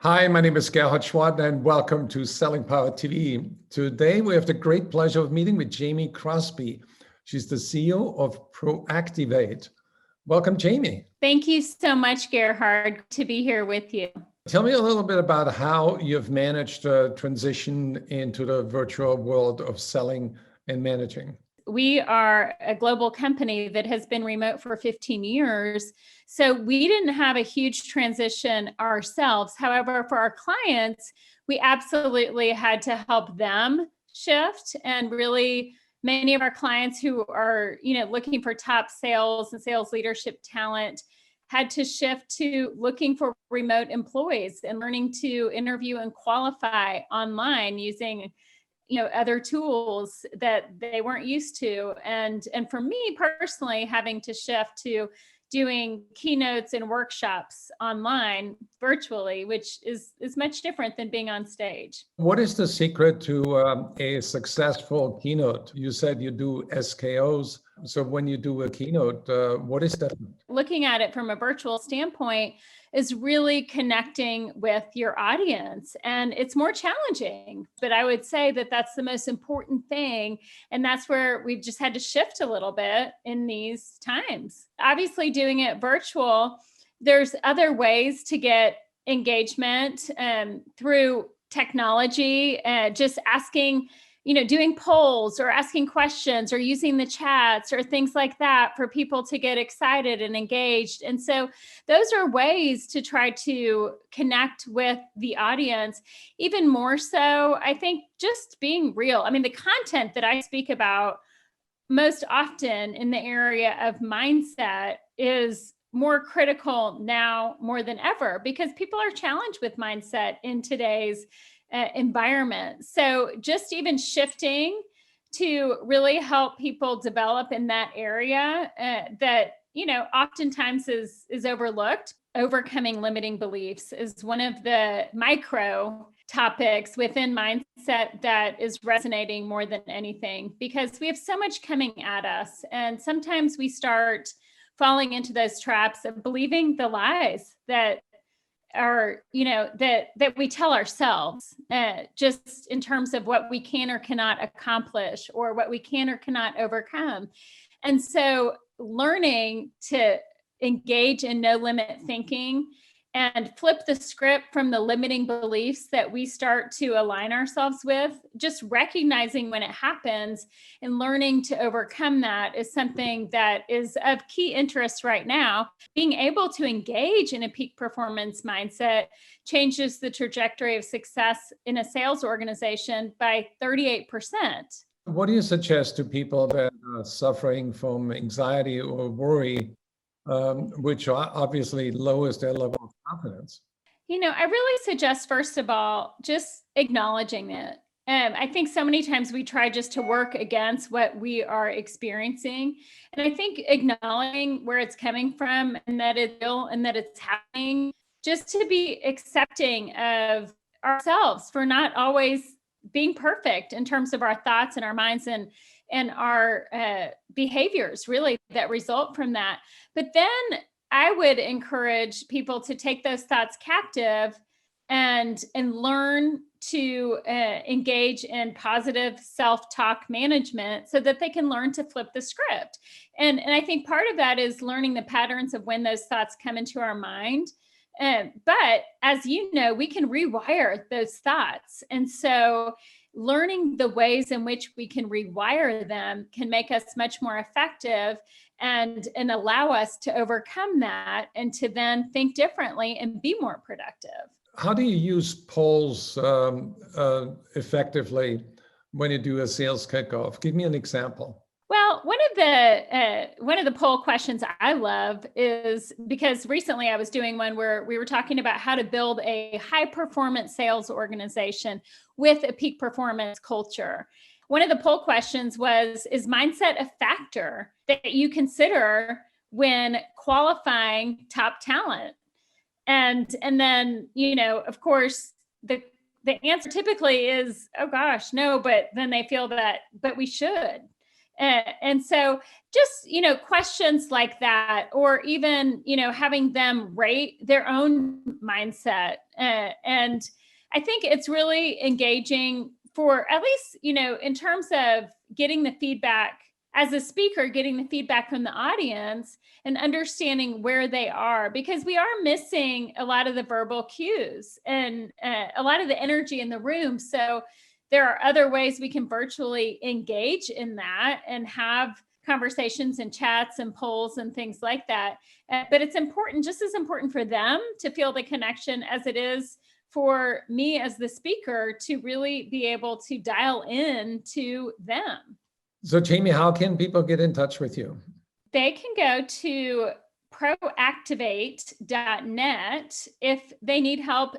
Hi, my name is Gerhard Schwad and welcome to Selling Power TV. Today we have the great pleasure of meeting with Jamie Crosby. She's the CEO of Proactivate. Welcome, Jamie. Thank you so much, Gerhard, to be here with you. Tell me a little bit about how you've managed to transition into the virtual world of selling and managing. We are a global company that has been remote for 15 years. So we didn't have a huge transition ourselves. However, for our clients, we absolutely had to help them shift. And really, many of our clients who are, looking for top sales and sales leadership talent had to shift to looking for remote employees and learning to interview and qualify online using other tools that they weren't used to. And for me personally, having to shift to doing keynotes and workshops online virtually, which is much different than being on stage. What is the secret to a successful keynote? You said you do SKOs. So when you do a keynote, what is that? Looking at it from a virtual standpoint is really connecting with your audience. And it's more challenging, but I would say that that's the most important thing. And that's where we've just had to shift a little bit in these times. Obviously, doing it virtual, there's other ways to get engagement through technology, just asking, doing polls or asking questions or using the chats or things like that for people to get excited and engaged. And so those are ways to try to connect with the audience. Even more so, I think just being real. I mean, the content that I speak about most often in the area of mindset is more critical now more than ever because people are challenged with mindset in today's environment. So just even shifting to really help people develop in that area that, oftentimes is overlooked. Overcoming limiting beliefs is one of the micro topics within mindset that is resonating more than anything because we have so much coming at us. And sometimes we start falling into those traps of believing the lies that are, that we tell ourselves just in terms of what we can or cannot accomplish or what we can or cannot overcome. And so learning to engage in no limit thinking and flip the script from the limiting beliefs that we start to align ourselves with, just recognizing when it happens and learning to overcome that is something that is of key interest right now. Being able to engage in a peak performance mindset changes the trajectory of success in a sales organization by 38%. What do you suggest to people that are suffering from anxiety or worry, which obviously lowers their level of confidence? I really suggest, first of all, just acknowledging it. I think so many times we try just to work against what we are experiencing. And I think acknowledging where it's coming from and that it's real and that it's happening, just to be accepting of ourselves for not always being perfect in terms of our thoughts and our minds and our behaviors really that result from that. But then I would encourage people to take those thoughts captive and learn to engage in positive self-talk management so that they can learn to flip the script. And I think part of that is learning the patterns of when those thoughts come into our mind. But as you know, we can rewire those thoughts. And so learning the ways in which we can rewire them can make us much more effective and allow us to overcome that and to then think differently and be more productive. How do you use polls effectively when you do a sales kickoff? Give me an example. Well, one of the poll questions I love is because recently I was doing one where we were talking about how to build a high performance sales organization with a peak performance culture. One of the poll questions was, is mindset a factor that you consider when qualifying top talent? And then, of course, the answer typically is, oh gosh, no, but then they feel that, but we should. And so just, questions like that, or even, having them rate their own mindset. And I think it's really engaging for at least, in terms of getting the feedback as a speaker, getting the feedback from the audience and understanding where they are, because we are missing a lot of the verbal cues and a lot of the energy in the room. So there are other ways we can virtually engage in that and have conversations and chats and polls and things like that. But it's important, just as important for them to feel the connection as it is for me as the speaker to really be able to dial in to them. So Jamie, how can people get in touch with you? They can go to proactivate.net if they need help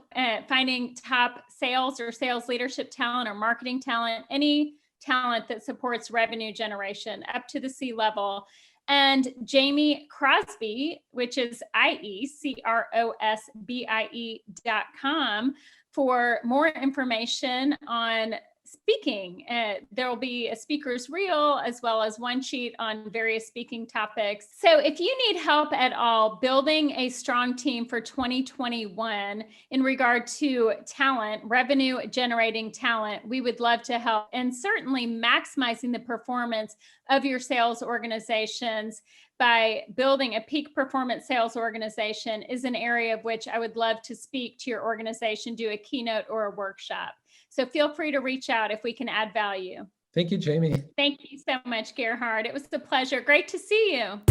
finding top sales or sales leadership talent or marketing talent, any talent that supports revenue generation up to the C-level. And Jamie Crosby, which is IECROSBIE.com, for more information on speaking. There will be a speaker's reel as well as one sheet on various speaking topics. So if you need help at all building a strong team for 2021 in regard to talent, revenue generating talent, we would love to help. And certainly maximizing the performance of your sales organizations by building a peak performance sales organization is an area of which I would love to speak to your organization, do a keynote or a workshop. So feel free to reach out if we can add value. Thank you, Jamie. Thank you so much, Gerhard. It was a pleasure. Great to see you.